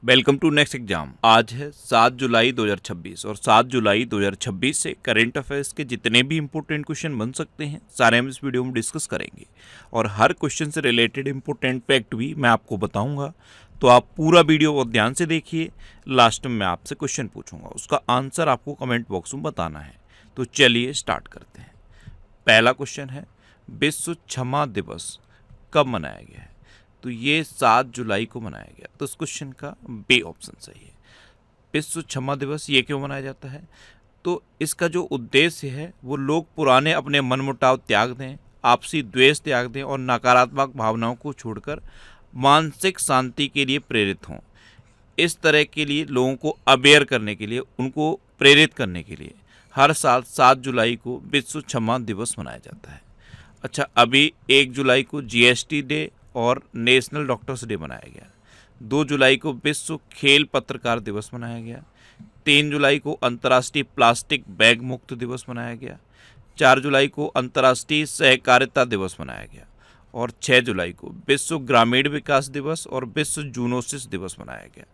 Welcome to next exam. आज है 7 जुलाई 2026 और 7 जुलाई 2026 से करंट अफेयर्स के जितने भी इंपॉर्टेंट क्वेश्चन बन सकते हैं सारे हम इस वीडियो में डिस्कस करेंगे और हर क्वेश्चन से रिलेटेड इंपॉर्टेंट फैक्ट भी मैं आपको बताऊंगा। तो आप पूरा वीडियो बहुत ध्यान से देखिए। लास्ट में मैं आपसे क्वेश्चन पूछूंगा, उसका आंसर आपको कमेंट बॉक्स में बताना है। तो चलिए स्टार्ट करते हैं। पहला क्वेश्चन है, विश्व क्षमा दिवस कब मनाया गया है? तो ये 7 जुलाई को मनाया गया। तो इस क्वेश्चन का बी ऑप्शन सही है। विश्व क्षमा दिवस ये क्यों मनाया जाता है? तो इसका जो उद्देश्य है वो लोग पुराने अपने मनमुटाव त्याग दें, आपसी द्वेष त्याग दें और नकारात्मक भावनाओं को छोड़कर मानसिक शांति के लिए प्रेरित हों। इस तरह के लिए लोगों को अवेयर करने के लिए, उनको प्रेरित करने के लिए हर साल 7 जुलाई को विश्व क्षमा दिवस मनाया जाता है। अच्छा, अभी 1 जुलाई को जीएसटी डे और नेशनल डॉक्टर्स डे मनाया गया। 2 जुलाई को विश्व खेल पत्रकार दिवस मनाया गया। 3 जुलाई को अंतर्राष्ट्रीय प्लास्टिक बैग मुक्त दिवस मनाया गया। 4 जुलाई को अंतर्राष्ट्रीय सहकारिता दिवस मनाया गया और 6 जुलाई को विश्व ग्रामीण विकास दिवस और विश्व जूनोसिस दिवस मनाया गया।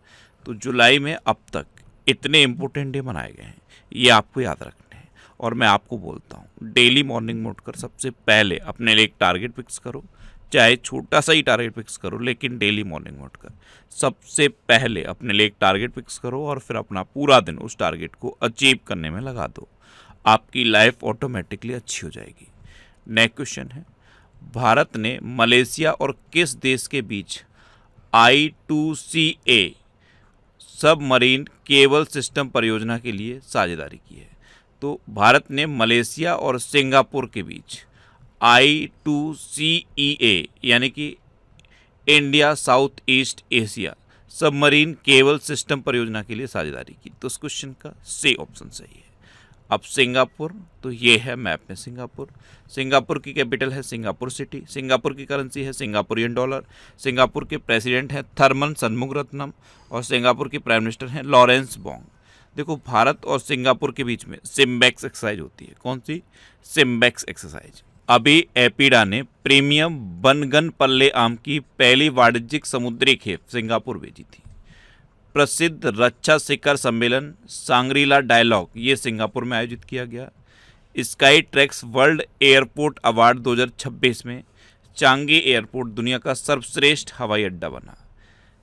तो जुलाई में अब तक इतने इम्पोर्टेंट डे मनाए गए हैं, ये आपको याद रखने हैं। और मैं आपको बोलता हूँ, डेली मॉर्निंग में उठकर सबसे पहले अपने लिए एक टारगेट फिक्स करो, चाहे छोटा सा ही टारगेट फिक्स करो, लेकिन डेली मॉर्निंग में उठकर सबसे पहले अपने लिए एक टारगेट फिक्स करो और फिर अपना पूरा दिन उस टारगेट को अचीव करने में लगा दो। आपकी लाइफ ऑटोमेटिकली अच्छी हो जाएगी। नेक्स्ट क्वेश्चन है, भारत ने मलेशिया और किस देश के बीच I2CA सबमरीन केबल सिस्टम परियोजना के लिए साझेदारी की है? तो भारत ने मलेशिया और सिंगापुर के बीच I2CEA यानी कि India south east Asia submarine cable system परियोजना के लिए साझेदारी की। तो इस क्वेश्चन का सी ऑप्शन सही है। अब सिंगापुर, तो ये है मैप में सिंगापुर। सिंगापुर की कैपिटल है सिंगापुर सिटी। सिंगापुर की करेंसी है सिंगापुरियन डॉलर। सिंगापुर के प्रेसिडेंट हैं थरमन सनमुगरत्नम और सिंगापुर के प्राइम मिनिस्टर हैं लॉरेंस बोंग। देखो, भारत और सिंगापुर के बीच में सिम्बेक्स एक्सरसाइज होती है। कौन सी? SIMBEX exercise. अभी एपीडा ने प्रीमियम बनगन पल्ले आम की पहली वाणिज्यिक समुद्री खेप सिंगापुर भेजी थी। प्रसिद्ध रक्षा शिखर सम्मेलन सांग्रीला डायलॉग ये सिंगापुर में आयोजित किया गया। Sky tracks world airport award 2026 में चांगी एयरपोर्ट दुनिया का सर्वश्रेष्ठ हवाई अड्डा बना।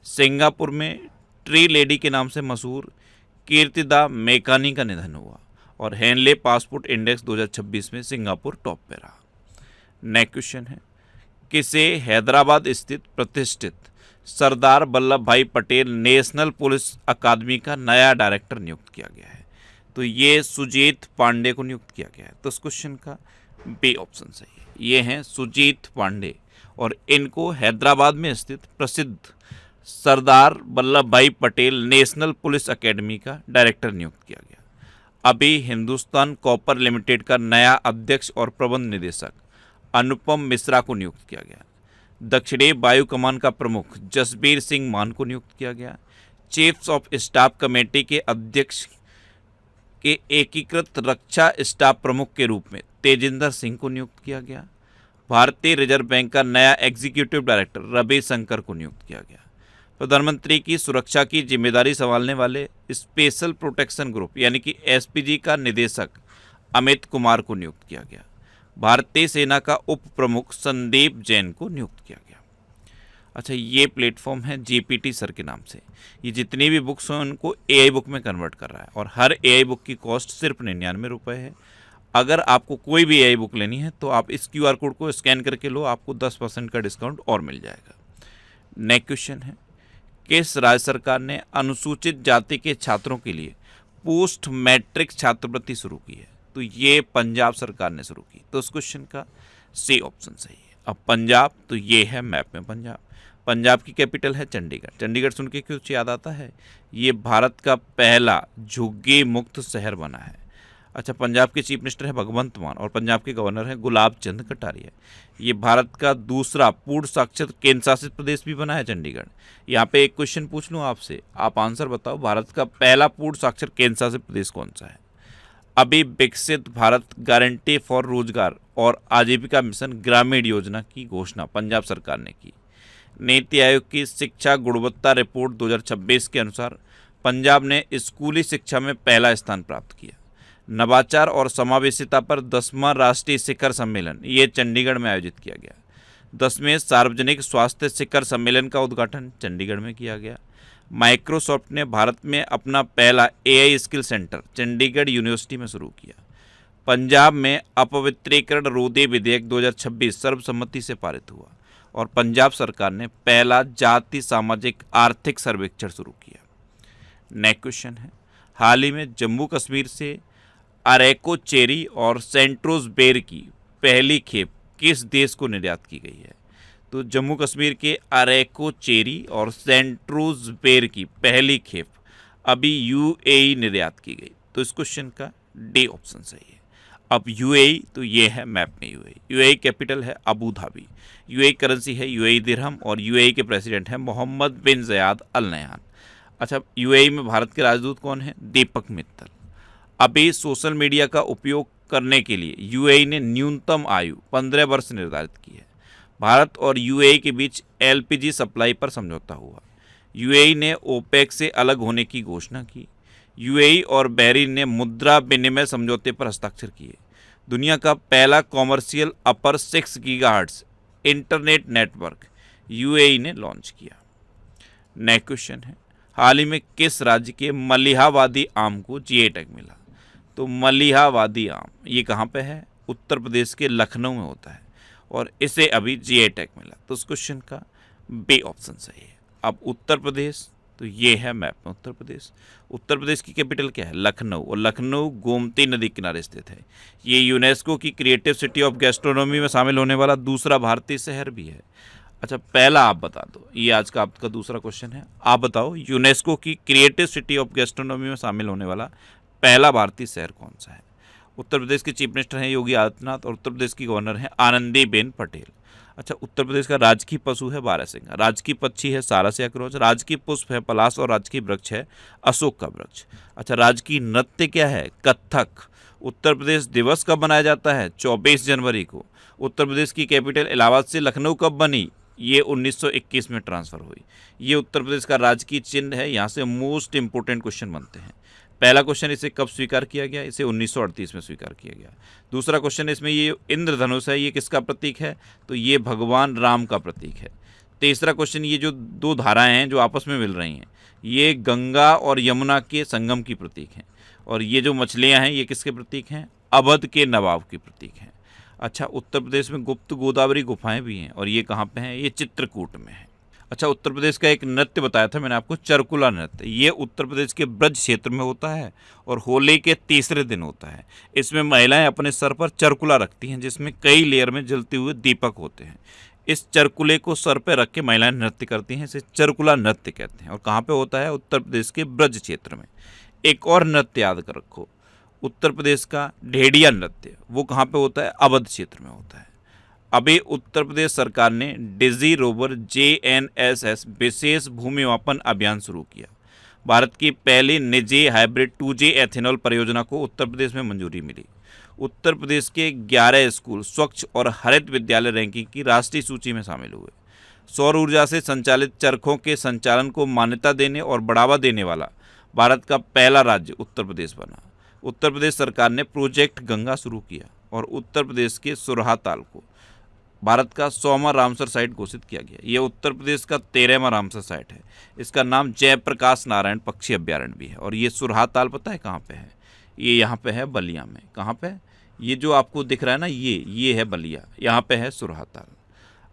सिंगापुर में ट्री लेडी के नाम से मशहूर कीर्तिदा मेकानी का निधन हुआ और हेनले पासपोर्ट इंडेक्स 2026 में सिंगापुर टॉप पे रहा। नेक्स्ट क्वेश्चन है, किसे हैदराबाद स्थित प्रतिष्ठित सरदार वल्लभ भाई पटेल नेशनल पुलिस अकादमी का नया डायरेक्टर नियुक्त किया गया है? तो ये सुजीत पांडे को नियुक्त किया गया है। तो इस क्वेश्चन का बी ऑप्शन सही है। ये हैं सुजीत पांडे और इनको हैदराबाद में स्थित प्रसिद्ध सरदार वल्लभ भाई पटेल नेशनल पुलिस अकेडमी का डायरेक्टर नियुक्त किया गया। अभी हिंदुस्तान कॉपर लिमिटेड का नया अध्यक्ष और प्रबंध निदेशक अनुपम मिश्रा को नियुक्त किया गया। दक्षिणी वायु कमान का प्रमुख जसबीर सिंह मान को नियुक्त किया गया। चीफ्स ऑफ स्टाफ कमेटी के अध्यक्ष के एकीकृत रक्षा स्टाफ प्रमुख के रूप में तेजिंदर सिंह को नियुक्त किया गया। भारतीय रिजर्व बैंक का नया एग्जीक्यूटिव डायरेक्टर रवि शंकर को नियुक्त किया गया। प्रधानमंत्री की सुरक्षा की जिम्मेदारी संभालने वाले स्पेशल प्रोटेक्शन ग्रुप यानी कि एसपीजी का निदेशक अमित कुमार को नियुक्त किया गया। भारतीय सेना का उप प्रमुख संदीप जैन को नियुक्त किया गया। अच्छा, ये प्लेटफॉर्म है जीपीटी सर के नाम से। ये जितनी भी बुक्स हैं उनको एआई बुक में कन्वर्ट कर रहा है और हर एआई बुक की कॉस्ट सिर्फ 99 रुपये है। अगर आपको कोई भी एआई बुक लेनी है तो आप इस क्यूआर कोड को स्कैन करके लो, आपको 10% का डिस्काउंट और मिल जाएगा। नेक्स्ट क्वेश्चन है, किस राज्य सरकार ने अनुसूचित जाति के छात्रों के लिए पोस्ट मैट्रिक छात्रवृत्ति शुरू की है? तो ये पंजाब सरकार ने शुरू की। तो उस क्वेश्चन का सी ऑप्शन सही है। अब पंजाब, तो ये है मैप में पंजाब। पंजाब की कैपिटल है चंडीगढ़। चंडीगढ़ सुन के कुछ याद आता है? ये भारत का पहला झुग्गी मुक्त शहर बना है। अच्छा, पंजाब के चीफ मिनिस्टर है भगवंत मान और पंजाब के गवर्नर है गुलाब चंद कटारिया। ये भारत का दूसरा पूर्ण साक्षर केंद्र शासित प्रदेश भी बना है चंडीगढ़। यहाँ पे एक क्वेश्चन पूछ लूँ आपसे, आप आंसर बताओ, भारत का पहला पूर्ण साक्षर केंद्र शासित प्रदेश कौन सा है? अभी विकसित भारत गारंटी फॉर रोजगार और आजीविका मिशन ग्रामीण योजना की घोषणा पंजाब सरकार ने की। नीति आयोग की शिक्षा गुणवत्ता रिपोर्ट 2026 के अनुसार पंजाब ने स्कूली शिक्षा में पहला स्थान प्राप्त किया। नवाचार और समावेशिता पर 10वां राष्ट्रीय शिखर सम्मेलन ये चंडीगढ़ में आयोजित किया गया। 10वें सार्वजनिक स्वास्थ्य शिखर सम्मेलन का उद्घाटन चंडीगढ़ में किया गया। माइक्रोसॉफ्ट ने भारत में अपना पहला AI skill centre Chandigarh university में शुरू किया। पंजाब में अपवित्रीकरण रोधी विधेयक 2026 सर्वसम्मति से पारित हुआ और पंजाब सरकार ने पहला जाति सामाजिक आर्थिक सर्वेक्षण शुरू किया। नेक्स्ट क्वेश्चन है, हाल ही में जम्मू कश्मीर से अरेको चेरी और सेंट्रोज बेर की पहली खेप किस देश को निर्यात की गई है? तो जम्मू कश्मीर के अरेको चेरी और सेंट्रोज बेर की पहली खेप अभी यूएई निर्यात की गई। तो इस क्वेश्चन का डी ऑप्शन सही है। अब यूएई, तो ये है मैप में यूएई कैपिटल है अबू धाबी, यूएई करेंसी है यूएई दिरहम और यूएई के प्रेसिडेंट हैं मोहम्मद बिन ज़याद अल नह्यान। अच्छा, यूएई में भारत के राजदूत कौन हैं? दीपक मित्तल। अभी सोशल मीडिया का उपयोग करने के लिए यूएई ने न्यूनतम आयु 15 वर्ष निर्धारित की है। भारत और यूएई के बीच एलपीजी सप्लाई पर समझौता हुआ। यूएई ने ओपेक से अलग होने की घोषणा की। यूएई और बहरीन ने मुद्रा विनिमय समझौते पर हस्ताक्षर किए। दुनिया का पहला कॉमर्शियल अपर 6 गीगाहर्ट्ज इंटरनेट नेटवर्क यूएई ने लॉन्च किया। नेक्स्ट क्वेश्चन है, हाल ही में किस राज्य के मलिहावादी आम को जीआई टैग मिला? तो मलिहावादी आम ये कहाँ पे है? उत्तर प्रदेश के लखनऊ में होता है और इसे अभी जीआई टैग मिला। तो उस क्वेश्चन का बी ऑप्शन सही है। अब उत्तर प्रदेश, तो ये है मैप में उत्तर प्रदेश। उत्तर प्रदेश की कैपिटल क्या है? लखनऊ, और लखनऊ गोमती नदी किनारे स्थित है। ये यूनेस्को की क्रिएटिव सिटी ऑफ गैस्ट्रोनॉमी में शामिल होने वाला दूसरा भारतीय शहर भी है। अच्छा, पहला आप बता दो, ये आज का आपका दूसरा क्वेश्चन है। आप बताओ यूनेस्को की क्रिएटिव सिटी ऑफ गैस्ट्रोनॉमी में शामिल होने वाला पहला भारतीय शहर कौन सा है? उत्तर प्रदेश के चीफ मिनिस्टर हैं योगी आदित्यनाथ और उत्तर प्रदेश की गवर्नर हैं आनंदीबेन पटेल। अच्छा, उत्तर प्रदेश का राजकीय पशु है बारहसिंगा, राजकीय पक्षी है सारस या क्रोच, राजकीय पुष्प है पलाश और राजकीय वृक्ष है अशोक का वृक्ष। अच्छा, राजकीय नृत्य क्या है? कथक। उत्तर प्रदेश दिवस कब मनाया जाता है? 24 जनवरी को। उत्तर प्रदेश की कैपिटल इलाहाबाद से लखनऊ कब बनी? ये 1921 में ट्रांसफ़र हुई। ये उत्तर प्रदेश का राजकीय चिन्ह है। यहाँ से मोस्ट इंपोर्टेंट क्वेश्चन बनते हैं। पहला क्वेश्चन, इसे कब स्वीकार किया गया? इसे 1938 में स्वीकार किया गया। दूसरा क्वेश्चन, इसमें ये इंद्रधनुष है, ये किसका प्रतीक है? तो ये भगवान राम का प्रतीक है। तीसरा क्वेश्चन, ये जो दो धाराएं हैं जो आपस में मिल रही हैं, ये गंगा और यमुना के संगम की प्रतीक हैं। और ये जो मछलियाँ हैं ये किसके प्रतीक हैं? अवध के नवाब के प्रतीक हैं। अच्छा, उत्तर प्रदेश में गुप्त गोदावरी गुफाएं भी हैं और ये कहाँ पे हैं? ये चित्रकूट में है। अच्छा, उत्तर प्रदेश का एक नृत्य बताया था मैंने आपको, चरकुला नृत्य। ये उत्तर प्रदेश के ब्रज क्षेत्र में होता है और होली के तीसरे दिन होता है। इसमें महिलाएं अपने सर पर चरकुला रखती हैं जिसमें कई लेयर में जलते हुए दीपक होते हैं। इस चरकुले को सर पर रख के महिलाएं नृत्य करती हैं, इसे चरकुला नृत्य कहते हैं। और कहाँ पे होता है? उत्तर प्रदेश के ब्रज क्षेत्र में। एक और नृत्य याद कर रखो, उत्तर प्रदेश का ढेडिया नृत्य, वो कहाँ पे होता है? अवध क्षेत्र में होता है। अभी उत्तर प्रदेश सरकार ने डिजी रोवर JNSS विशेष भूमि मापन अभियान शुरू किया। भारत की पहली निजी हाइब्रिड 2G एथेनॉल परियोजना को उत्तर प्रदेश में मंजूरी मिली। उत्तर प्रदेश के 11 स्कूल स्वच्छ और हरित विद्यालय रैंकिंग की राष्ट्रीय सूची में शामिल हुए। सौर ऊर्जा से संचालित चरखों के संचालन को मान्यता देने और बढ़ावा देने वाला भारत का पहला राज्य उत्तर प्रदेश बना। उत्तर प्रदेश सरकार ने प्रोजेक्ट गंगा शुरू किया और उत्तर प्रदेश के सुरहाताल को भारत का 100वां रामसर साइट घोषित किया गया। यह उत्तर प्रदेश का 13वां रामसर साइट है। इसका नाम जयप्रकाश नारायण पक्षी अभ्यारण्य भी है। और ये सुरहाताल पता है कहाँ पे है? ये यहाँ पे है बलिया में। कहाँ पे? ये जो आपको दिख रहा है ना, ये है बलिया, यहाँ पे है सुरहाताल।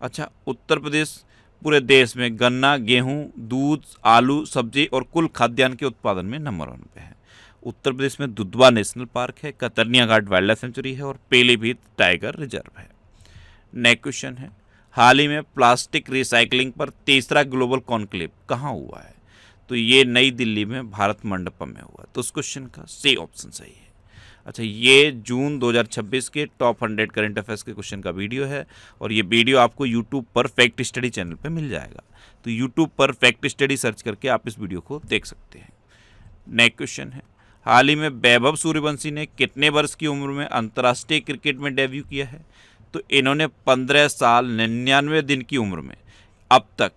अच्छा, उत्तर प्रदेश पूरे देश में गन्ना, गेहूँ, दूध, आलू, सब्जी और कुल खाद्यान्न के उत्पादन में नंबर 1 पे है। उत्तर प्रदेश में दुधवा नेशनल पार्क है, कतरनिया घाट वाइल्ड लाइफ सेंचुरी है और पीलीभीत टाइगर रिजर्व है। नेक्स्ट क्वेश्चन है, हाल ही में प्लास्टिक रिसाइकलिंग पर तीसरा ग्लोबल कॉन्क्लेव कहाँ हुआ है? तो ये नई दिल्ली में भारत मंडपम में हुआ। तो उस क्वेश्चन का सी ऑप्शन सही है। अच्छा, ये जून 2026 के टॉप 100 करंट अफेयर्स के क्वेश्चन का वीडियो है और ये वीडियो आपको यूट्यूब पर फैक्ट स्टडी चैनल पर मिल जाएगा। तो यूट्यूब पर फैक्ट स्टडी सर्च करके आप इस वीडियो को देख सकते हैं। नेक्स्ट क्वेश्चन है, हाल ही में वैभव सूर्यवंशी ने कितने वर्ष की उम्र में अंतर्राष्ट्रीय क्रिकेट में डेब्यू किया है? तो इन्होंने 15 साल 99 दिन की उम्र में अब तक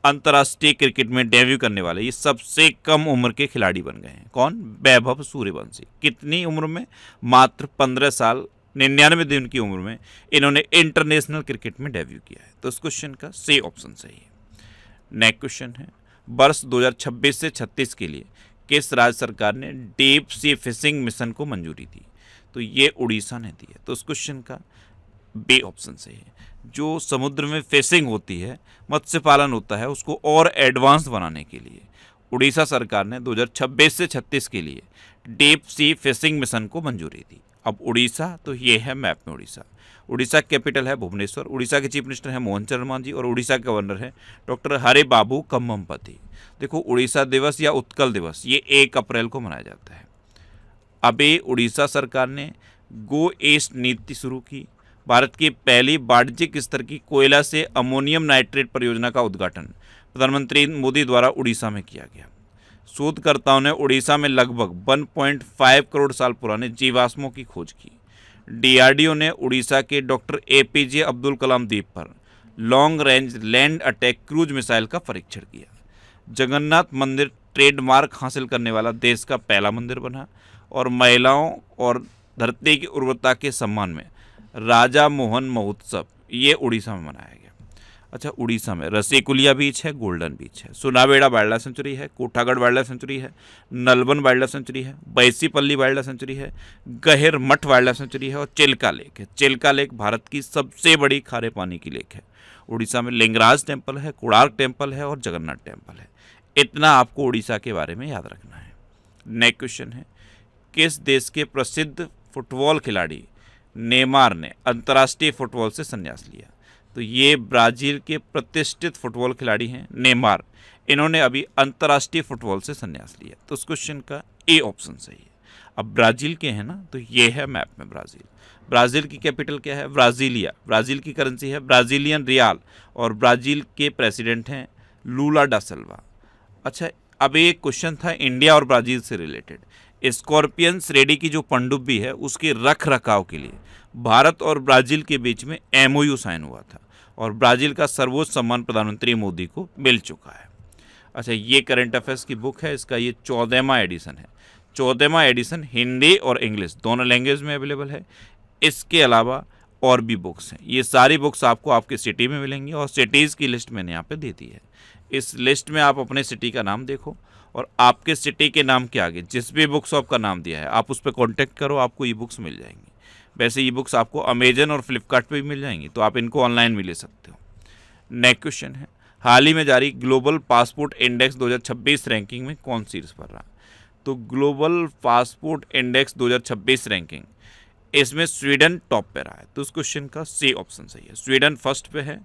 अंतर्राष्ट्रीय क्रिकेट में डेब्यू करने वाले ये सबसे कम उम्र के खिलाड़ी बन गए हैं। कौन? वैभव सूर्यवंशी। कितनी उम्र में? मात्र 15 साल 99 दिन की उम्र में इन्होंने इंटरनेशनल क्रिकेट में डेब्यू किया है। तो इस क्वेश्चन का सी ऑप्शन सही है। नेक्स्ट क्वेश्चन है, वर्ष 2026 से 36 के लिए किस राज्य सरकार ने डीप सी फिशिंग मिशन को मंजूरी दी? तो ये उड़ीसा ने दी है। तो इस क्वेश्चन का बी ऑप्शन सही है। जो समुद्र में फिशिंग होती है, मत्स्य पालन होता है, उसको और एडवांस बनाने के लिए उड़ीसा सरकार ने 2026 से 36 के लिए डीप सी फिशिंग मिशन को मंजूरी दी। अब उड़ीसा, तो ये है मैप में उड़ीसा। उड़ीसा कैपिटल है भुवनेश्वर। उड़ीसा के चीफ मिनिस्टर हैं मोहन शर्मा जी और उड़ीसा के गवर्नर हैं डॉक्टर हरे बाबू कम्ममपति। देखो, उड़ीसा दिवस या उत्कल दिवस ये 1 अप्रैल को मनाया जाता है। अभी उड़ीसा सरकार ने गो ईस्ट नीति शुरू की। भारत की पहली वाणिज्यिक स्तर की कोयला से अमोनियम नाइट्रेट परियोजना का उद्घाटन प्रधानमंत्री मोदी द्वारा उड़ीसा में किया गया। शोधकर्ताओं ने उड़ीसा में लगभग 1.5 करोड़ साल पुराने जीवाश्मों की खोज की। डीआरडीओ ने उड़ीसा के डॉक्टर एपीजे अब्दुल कलाम द्वीप पर long range land attack cruise missile का परीक्षण किया। जगन्नाथ मंदिर ट्रेडमार्क हासिल करने वाला देश का पहला मंदिर बना। और महिलाओं और धरती की उर्वरता के सम्मान में राजा मोहन महोत्सव ये उड़ीसा में मनाया गया। अच्छा, उड़ीसा में रसेकुलिया बीच है, गोल्डन बीच है, सुनावेड़ा वाइल्ड लाइफ सेंचुरी है, कोठागढ़ वाइल्ड लाइफ सेंचुरी है, नलवन वाइल्ड लाइफ सेंचुरी है, बैसीपल्ली वाइल्ड लाइफ सेंचुरी है, गहिर मठ वाइल्ड लाइफ सेंचुरी है और चिल्का लेक है। चिल्का लेक भारत की सबसे बड़ी खारे पानी की लेक है। उड़ीसा में लिंगराज टेम्पल है, कोणार्क टेम्पल है और जगन्नाथ टेम्पल है। इतना आपको उड़ीसा के बारे में याद रखना है। नेक्स्ट क्वेश्चन है, किस देश के प्रसिद्ध फुटबॉल खिलाड़ी नेमार ने अंतर्राष्ट्रीय फुटबॉल से संन्यास लिया? तो ये ब्राज़ील के प्रतिष्ठित फुटबॉल खिलाड़ी हैं नेमार। इन्होंने अभी अंतर्राष्ट्रीय फुटबॉल से संन्यास लिया। तो उस क्वेश्चन का ए ऑप्शन सही है। अब ब्राज़ील के हैं ना, तो ये है मैप में ब्राज़ील। ब्राज़ील की कैपिटल क्या है? ब्राज़ीलिया। ब्राज़ील की करेंसी है ब्राज़ीलियन रियाल और ब्राज़ील के प्रेसिडेंट हैं लूला डा सिल्वा। अच्छा, अब एक क्वेश्चन था इंडिया और ब्राज़ील से रिलेटेड। स्कॉर्पियन श्रेणी की जो पनडुब्बी है उसके रख रखाव के लिए भारत और ब्राज़ील के बीच में एमओयू साइन हुआ था और ब्राज़ील का सर्वोच्च सम्मान प्रधानमंत्री मोदी को मिल चुका है। अच्छा, ये करंट अफेयर्स की बुक है, इसका ये 14वां एडिशन है। 14वां एडिशन हिंदी और इंग्लिश दोनों लैंग्वेज में अवेलेबल है। इसके अलावा और भी बुक्स हैं। ये सारी बुक्स आपको आपके सिटी में मिलेंगी और सिटीज़ की लिस्ट मैंने यहाँ पे दे दी है। इस लिस्ट में आप अपने सिटी का नाम देखो और आपके सिटी के नाम के आगे जिस भी बुक शॉप का नाम दिया है आप उस पर कॉन्टैक्ट करो, आपको ई बुक्स मिल जाएंगी। वैसे ई बुक्स आपको अमेजन और फ्लिपकार्ट पे भी मिल जाएंगी, तो आप इनको ऑनलाइन भी ले सकते हो। नेक्स्ट क्वेश्चन है, हाल ही में जारी ग्लोबल पासपोर्ट इंडेक्स 2026 रैंकिंग में कौन शीर्ष पर रहा? तो ग्लोबल पासपोर्ट इंडेक्स 2026 रैंकिंग, इसमें स्वीडन टॉप पे रहा है। तो उस क्वेश्चन का सी ऑप्शन सही है। स्वीडन फर्स्ट पे है,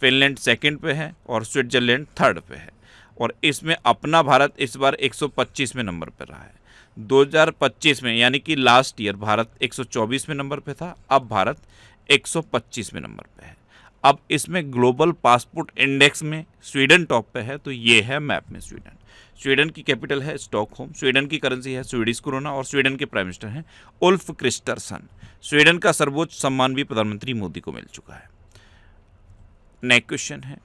फिनलैंड सेकंड पे है और स्विट्जरलैंड थर्ड पे है। और इसमें अपना भारत इस बार 125वें नंबर पर रहा है। 2025 में यानी कि लास्ट ईयर भारत 124वें नंबर पे था, अब भारत 125वें नंबर पे है। अब इसमें ग्लोबल पासपोर्ट इंडेक्स में स्वीडन टॉप पे है, तो ये है मैप में स्वीडन। स्वीडन की कैपिटल है स्टॉकहोम। स्वीडन की करेंसी है स्वीडिश क्रोना और स्वीडन के प्राइम मिनिस्टर हैं उल्फ क्रिस्टरसन। स्वीडन का सर्वोच्च सम्मान भी प्रधानमंत्री मोदी को मिल चुका है। नेक्स्ट क्वेश्चन है,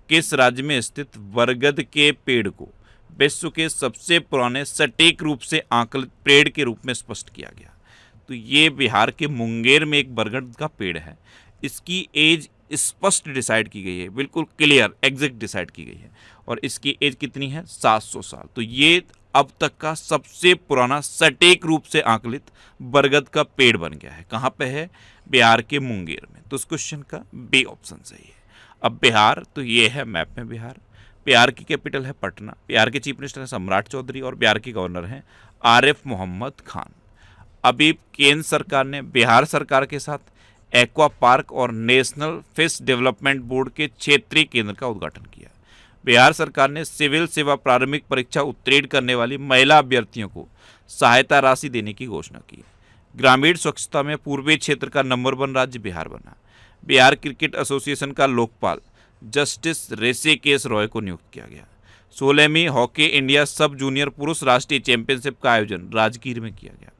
किस राज्य में स्थित बरगद के पेड़ को विश्व के सबसे पुराने सटीक रूप से आंकलित पेड़ के रूप में स्पष्ट किया गया? तो ये बिहार के मुंगेर में एक बरगद का पेड़ है। इसकी एज स्पष्ट डिसाइड की गई है, बिल्कुल क्लियर एग्जैक्ट डिसाइड की गई है और इसकी एज कितनी है? 700 साल। तो ये अब तक का सबसे पुराना सटीक रूप से आंकलित बरगद का पेड़ बन गया है। कहाँ पे है? बिहार के मुंगेर में। तो इस क्वेश्चन का बी ऑप्शन सही है। अब बिहार, तो ये है मैप में बिहार। बिहार की कैपिटल है पटना। बिहार के चीफ मिनिस्टर हैं सम्राट चौधरी और बिहार के गवर्नर हैं आरिफ मोहम्मद खान। अभी केंद्र सरकार ने बिहार सरकार के साथ एक्वा पार्क और नेशनल फिश डेवलपमेंट बोर्ड के क्षेत्रीय केंद्र का उद्घाटन किया। बिहार सरकार ने सिविल सेवा प्रारंभिक परीक्षा उत्तीर्ण करने वाली महिला अभ्यर्थियों को सहायता राशि देने की घोषणा की। ग्रामीण स्वच्छता में पूर्वी क्षेत्र का नंबर 1 राज्य बिहार बना। बिहार क्रिकेट एसोसिएशन का लोकपाल जस्टिस ऋषिकेश रॉय को नियुक्त किया गया। 16वीं हॉकी इंडिया सब जूनियर पुरुष राष्ट्रीय चैंपियनशिप का आयोजन राजगीर में किया गया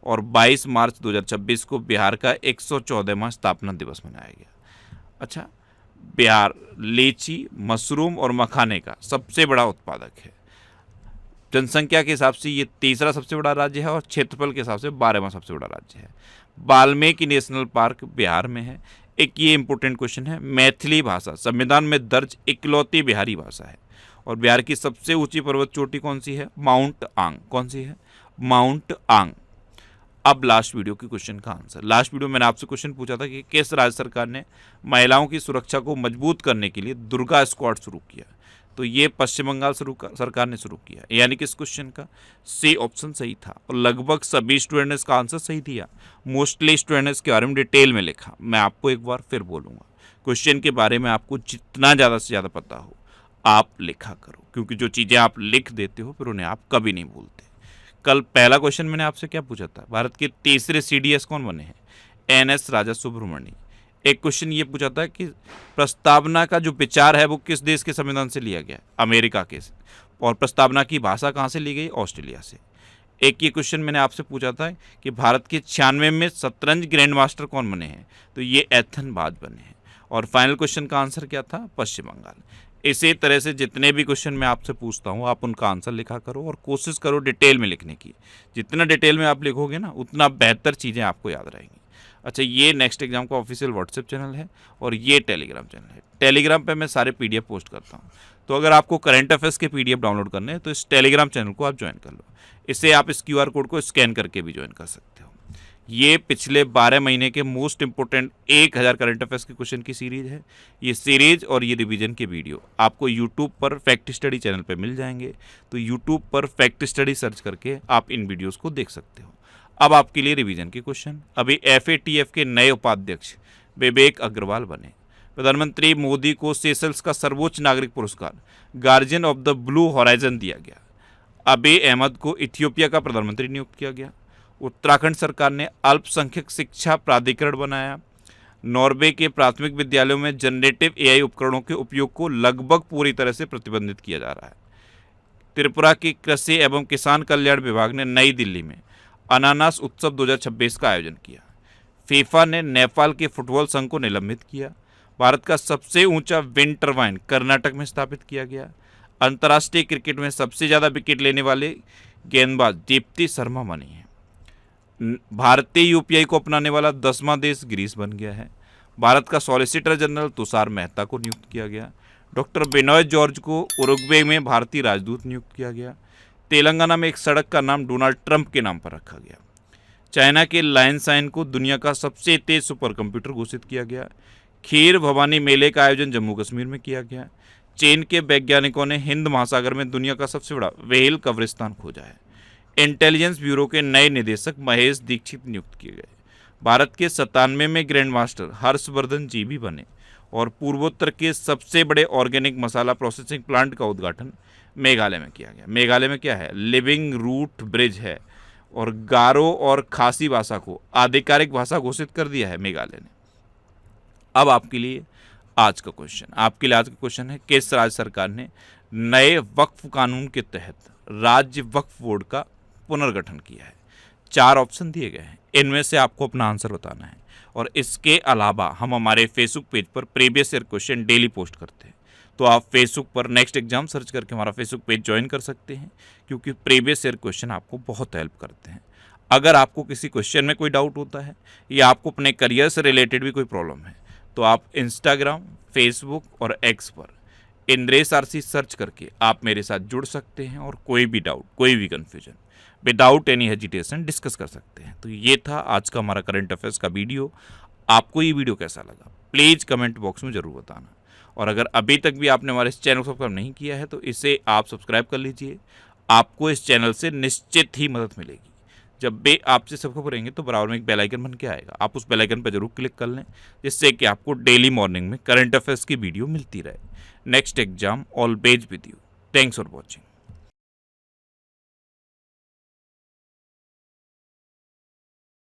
और 22 मार्च 2026 को बिहार का 114वां स्थापना दिवस मनाया गया। अच्छा, बिहार लीची, मशरूम और मखाने का सबसे बड़ा उत्पादक है। जनसंख्या के हिसाब से ये तीसरा सबसे बड़ा राज्य है और क्षेत्रफल के हिसाब से 12वां सबसे बड़ा राज्य है। वाल्मीकि नेशनल पार्क बिहार में है। एक ये इंपॉर्टेंट क्वेश्चन है, मैथिली भाषा संविधान में दर्ज इकलौती बिहारी भाषा है। और बिहार की सबसे ऊंची पर्वत चोटी कौन सी है? माउंट आंग। कौन सी है? माउंट आंग। अब लास्ट वीडियो के क्वेश्चन का आंसर। लास्ट वीडियो मैंने आपसे क्वेश्चन पूछा था कि किस राज्य सरकार ने महिलाओं की सुरक्षा को मजबूत करने के लिए दुर्गा स्क्वाड शुरू किया? तो ये पश्चिम बंगाल सरकार ने शुरू किया, यानी कि इस क्वेश्चन का सी ऑप्शन सही था। और लगभग सभी स्टूडेंट ने इसका आंसर सही दिया। मोस्टली स्टूडेंट ने इसके बारे में डिटेल में लिखा। मैं आपको एक बार फिर बोलूँगा, क्वेश्चन के बारे में आपको जितना ज़्यादा से ज़्यादा पता हो आप लिखा करो, क्योंकि जो चीज़ें आप लिख देते हो फिर उन्हें आप कभी नहीं भूलते। कल पहला क्वेश्चन मैंने आपसे क्या पूछा था? भारत के तीसरे CDS कौन बने हैं? NS राजा सुब्रमण्य। एक क्वेश्चन ये पूछा था कि प्रस्तावना का जो विचार है वो किस देश के संविधान से लिया गया? अमेरिका के। और प्रस्तावना की भाषा कहाँ से ली गई? ऑस्ट्रेलिया से। एक ये क्वेश्चन मैंने आपसे पूछा था कि भारत के 96 में शतरंज ग्रैंड मास्टर कौन बने हैं? तो ये एथन बाज बने हैं। और फाइनल क्वेश्चन का आंसर क्या था? पश्चिम बंगाल। इसी तरह से जितने भी क्वेश्चन मैं आपसे पूछता हूँ आप उनका आंसर लिखा करो और कोशिश करो डिटेल में लिखने की। जितना डिटेल में आप लिखोगे ना उतना बेहतर चीज़ें आपको याद रहेंगी। अच्छा, ये नेक्स्ट एग्जाम का ऑफिशियल व्हाट्सएप चैनल है और ये टेलीग्राम चैनल है। टेलीग्राम पे मैं सारे PDF पोस्ट करता हूँ। तो अगर आपको करंट अफेयर्स के PDF डाउनलोड करने हैं तो इस टेलीग्राम चैनल को आप ज्वाइन कर लो। इसे आप इस QR कोड को स्कैन करके भी ज्वाइन कर सकते हो। ये पिछले 12 महीने के मोस्ट इंपोर्टेंट 1000 करंट अफेयर्स के क्वेश्चन की सीरीज है। ये सीरीज और ये रिवीजन के वीडियो आपको यूट्यूब पर फैक्ट स्टडी चैनल पर मिल जाएंगे। तो यूट्यूब पर फैक्ट स्टडी सर्च करके आप इन वीडियोस को देख सकते हो। अब आपके लिए रिवीजन के क्वेश्चन। अभी FATF के नए उपाध्यक्ष विवेक अग्रवाल बने। प्रधानमंत्री मोदी को सेशल्स का सर्वोच्च नागरिक पुरस्कार guardian of the blue horizon दिया गया। अबी अहमद को इथियोपिया का प्रधानमंत्री नियुक्त किया गया। उत्तराखंड सरकार ने अल्पसंख्यक शिक्षा प्राधिकरण बनाया। नॉर्वे के प्राथमिक विद्यालयों में जनरेटिव AI उपकरणों के उपयोग को लगभग पूरी तरह से प्रतिबंधित किया जा रहा है। त्रिपुरा के कृषि एवं किसान कल्याण विभाग ने नई दिल्ली में अनानास उत्सव 2026 का आयोजन किया। फीफा ने नेपाल के फुटबॉल संघ को निलंबित किया। भारत का सबसे ऊंचा विंड टरबाइन कर्नाटक में स्थापित किया गया। अंतर्राष्ट्रीय क्रिकेट में सबसे ज़्यादा विकेट लेने वाले गेंदबाज दीप्ति शर्मा बनी है। भारतीय UPI को अपनाने वाला 10वां देश ग्रीस बन गया है। भारत का सॉलिसिटर जनरल तुषार मेहता को नियुक्त किया गया। डॉक्टर बिनॉय जॉर्ज को उरुग्वे में भारतीय राजदूत नियुक्त किया गया। तेलंगाना में एक सड़क का नाम डोनाल्ड ट्रंप के नाम पर रखा गया। चाइना के लायनसाइन को दुनिया का सबसे तेज सुपर कंप्यूटर घोषित किया गया। खीर भवानी मेले का आयोजन जम्मू कश्मीर में किया गया। चीन के वैज्ञानिकों ने हिंद महासागर में दुनिया का सबसे बड़ा व्हेल कब्रिस्तान खोजा है। इंटेलिजेंस ब्यूरो के नए निदेशक महेश दीक्षित नियुक्त किए गए। भारत के 97 में ग्रैंड मास्टर हर्षवर्धन जी भी बने। और पूर्वोत्तर के सबसे बड़े ऑर्गेनिक मसाला प्रोसेसिंग प्लांट का उद्घाटन मेघालय में किया गया। मेघालय में क्या है? लिविंग रूट ब्रिज है। और गारो और खासी भाषा को आधिकारिक भाषा घोषित कर दिया है मेघालय ने। अब आपके लिए आज का क्वेश्चन है, किस राज्य सरकार ने नए वक्फ कानून के तहत राज्य वक्फ बोर्ड का पुनर्गठन किया है? 4 ऑप्शन दिए गए हैं, इनमें से आपको अपना आंसर बताना है। और इसके अलावा हम हमारे फेसबुक पेज पर previous year question daily post करते हैं। तो आप फेसबुक पर नेक्स्ट एग्जाम सर्च करके हमारा फेसबुक पेज ज्वाइन कर सकते हैं, क्योंकि प्रीवियस ईयर क्वेश्चन आपको बहुत हेल्प करते हैं। अगर आपको किसी क्वेश्चन में कोई डाउट होता है या आपको अपने करियर से रिलेटेड भी कोई प्रॉब्लम है तो आप इंस्टाग्राम, फेसबुक और X पर इंद्रेश RC सर्च करके आप मेरे साथ जुड़ सकते हैं और कोई भी डाउट, कोई भी confusion without any hesitation discuss कर सकते हैं। तो ये था आज का हमारा करंट अफेयर्स का वीडियो। आपको ये वीडियो कैसा लगा प्लीज़ कमेंट बॉक्स में ज़रूर बताना। और अगर अभी तक भी आपने हमारे इस चैनल को सब्सक्राइब नहीं किया है तो इसे आप सब्सक्राइब कर लीजिए। आपको इस चैनल से निश्चित ही मदद मिलेगी। जब भी आपसे सब्सक्राइब करेंगे तो बराबर में एक बेल आइकन बन के आएगा, आप उस बेल आइकन पर जरूर क्लिक कर लें, जिससे कि आपको डेली मॉर्निंग में करंट अफेयर्स की वीडियो मिलती रहे। Next exam always with you. Thanks for watching.